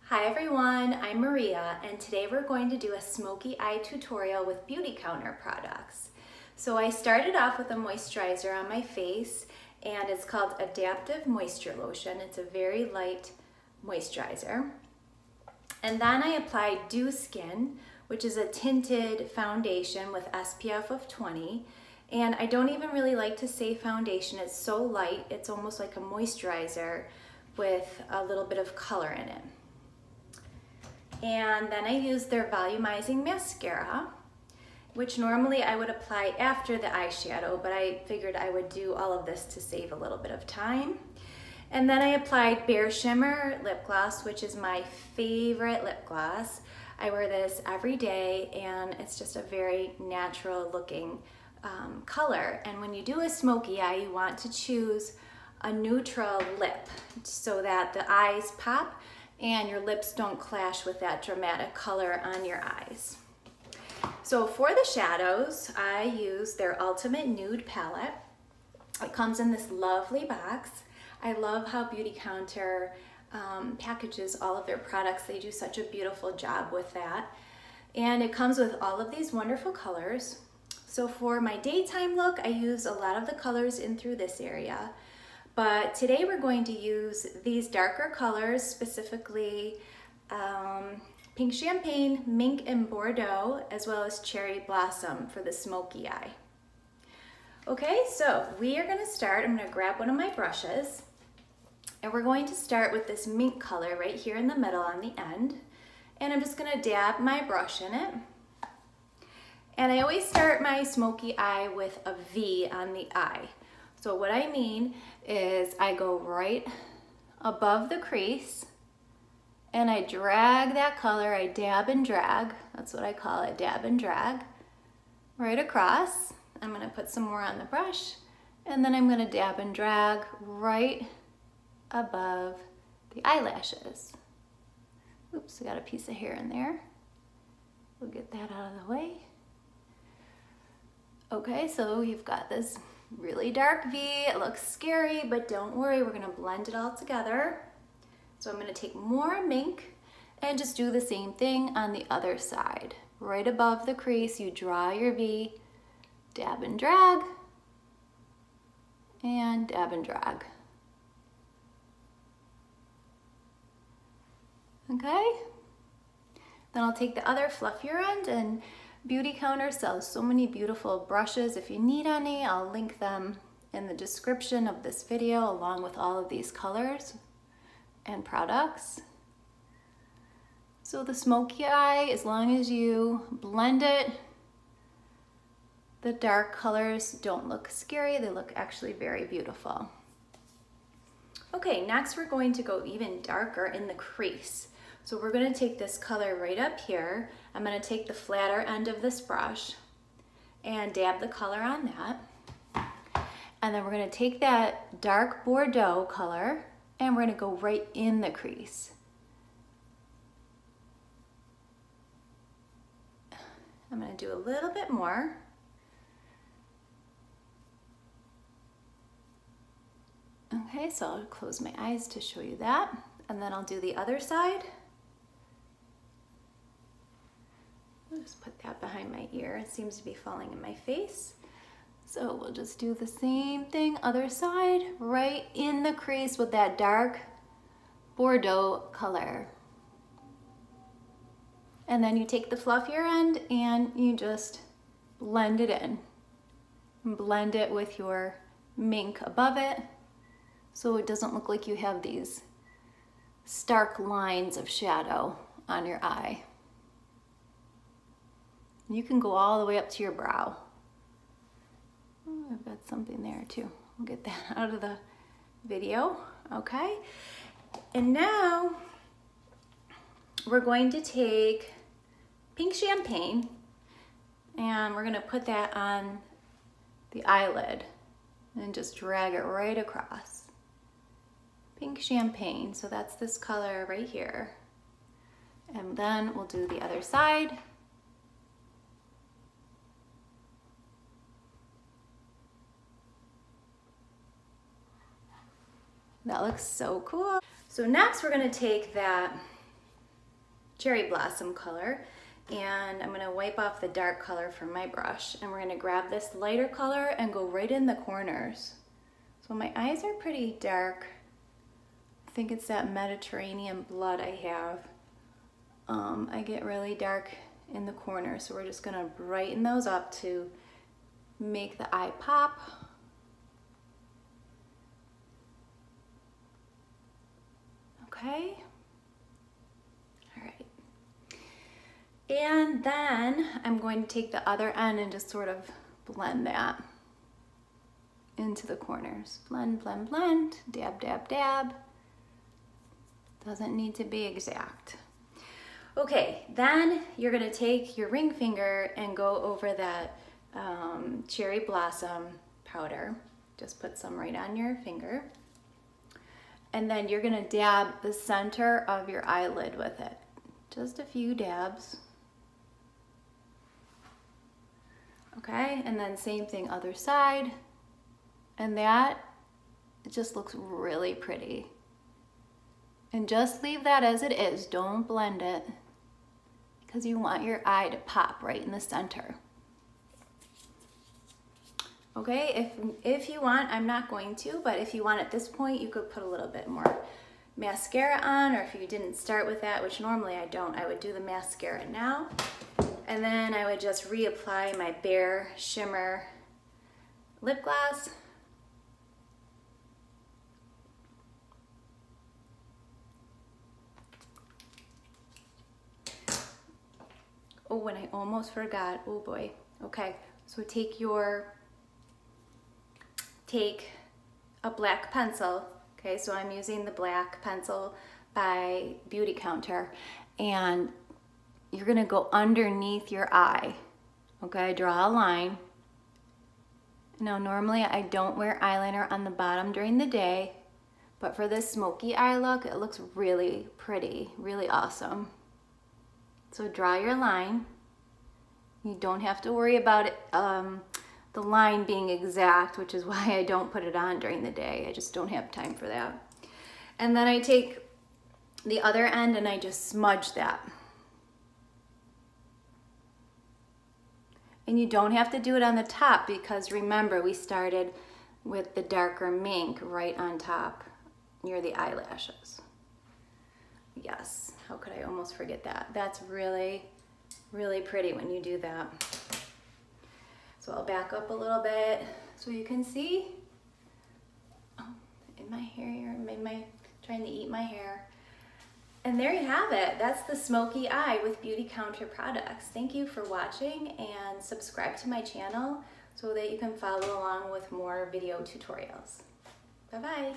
Hi everyone, I'm Maria and today we're going to do a smoky eye tutorial with Beautycounter products. So I started off with a moisturizer on my face and it's called Adaptive Moisture Lotion. It's a very light moisturizer. And then I applied Dew Skin, which is a tinted foundation with SPF of 20. And I don't even really like to say foundation, it's so light, it's almost like a moisturizer with a little bit of color in it. And then I used their volumizing mascara, which normally I would apply after the eyeshadow, but I figured I would do all of this to save a little bit of time. And then I applied Bare Shimmer lip gloss, which is my favorite lip gloss. I wear this every day and it's just a very natural looking color. And when you do a smoky eye, you want to choose a neutral lip so that the eyes pop and your lips don't clash with that dramatic color on your eyes. So for the shadows, I use their Ultimate Nude Palette. It comes in this lovely box. I love how Beautycounter packages all of their products. They do such a beautiful job with that. And it comes with all of these wonderful colors. So for my daytime look, I use a lot of the colors in through this area. But today we're going to use these darker colors, specifically Pink Champagne, Mink and Bordeaux, as well as Cherry Blossom for the smoky eye. Okay, so we are gonna start. I'm gonna grab one of my brushes and we're going to start with this mink color right here in the middle on the end. And I'm just gonna dab my brush in it. And I always start my smoky eye with a V on the eye. So what I mean is I go right above the crease and I drag that color, I dab and drag, that's what I call it, dab and drag, right across. I'm gonna put some more on the brush and then I'm gonna dab and drag right above the eyelashes. Oops, I got a piece of hair in there. We'll get that out of the way. Okay, so you've got this really dark V. It looks scary, but don't worry, we're gonna blend it all together. So I'm gonna take more mink and just do the same thing on the other side. Right above the crease, you draw your V, dab and drag, and dab and drag. Okay? Then I'll take the other fluffier end, and Beautycounter sells so many beautiful brushes. If you need any, I'll link them in the description of this video along with all of these colors and products. So the smoky eye, as long as you blend it, the dark colors don't look scary, they look actually very beautiful. Okay, next we're going to go even darker in the crease. So we're gonna take this color right up here. I'm gonna take the flatter end of this brush and dab the color on that. And then we're gonna take that dark Bordeaux color and we're gonna go right in the crease. I'm gonna do a little bit more. Okay, so I'll close my eyes to show you that. And then I'll do the other side. I'll just put that behind my ear. It seems to be falling in my face. So we'll just do the same thing, other side, right in the crease with that dark Bordeaux color. And then you take the fluffier end and you just blend it in. Blend it with your mink above it so it doesn't look like you have these stark lines of shadow on your eye. You can go all the way up to your brow. Oh, I've got something there too. We'll get that out of the video, okay? And now we're going to take Pink Champagne and we're gonna put that on the eyelid and just drag it right across. Pink Champagne, so that's this color right here. And then we'll do the other side. That looks so cool. So next we're gonna take that cherry blossom color. And I'm gonna wipe off the dark color from my brush, and we're gonna grab this lighter color and go right in the corners. So my eyes are pretty dark. I think it's that Mediterranean blood I have. I get really dark in the corners, so we're just gonna brighten those up to make the eye pop. Okay. All right. And then I'm going to take the other end and just sort of blend that into the corners. Blend, blend, blend, dab, dab, dab. Doesn't need to be exact. Okay, then you're gonna take your ring finger and go over that cherry blossom powder. Just put some right on your finger. And then you're gonna dab the center of your eyelid with it. Just a few dabs. Okay, and then same thing other side. And that, it just looks really pretty. And just leave that as it is, don't blend it, because you want your eye to pop right in the center. Okay, if you want, I'm not going to, but if you want at this point, you could put a little bit more mascara on, or if you didn't start with that, which normally I don't, I would do the mascara now. And then I would just reapply my Bare Shimmer lip gloss. Oh, and I almost forgot, oh boy. Okay, so take a black pencil. Okay, so I'm using the black pencil by Beautycounter, and you're gonna go underneath your eye. Okay, draw a line. Now normally I don't wear eyeliner on the bottom during the day, but for this smoky eye look, it looks really pretty, really awesome. So draw your line. You don't have to worry about it, the line being exact, which is why I don't put it on during the day. I just don't have time for that. And then I take the other end and I just smudge that. And you don't have to do it on the top, because remember, we started with the darker mink right on top near the eyelashes. Yes, how could I almost forget that? That's really, really pretty when you do that. So I'll back up a little bit so you can see. Oh, in my hair here, trying to eat my hair. And there you have it. That's the smoky eye with Beautycounter products. Thank you for watching, and subscribe to my channel so that you can follow along with more video tutorials. Bye-bye.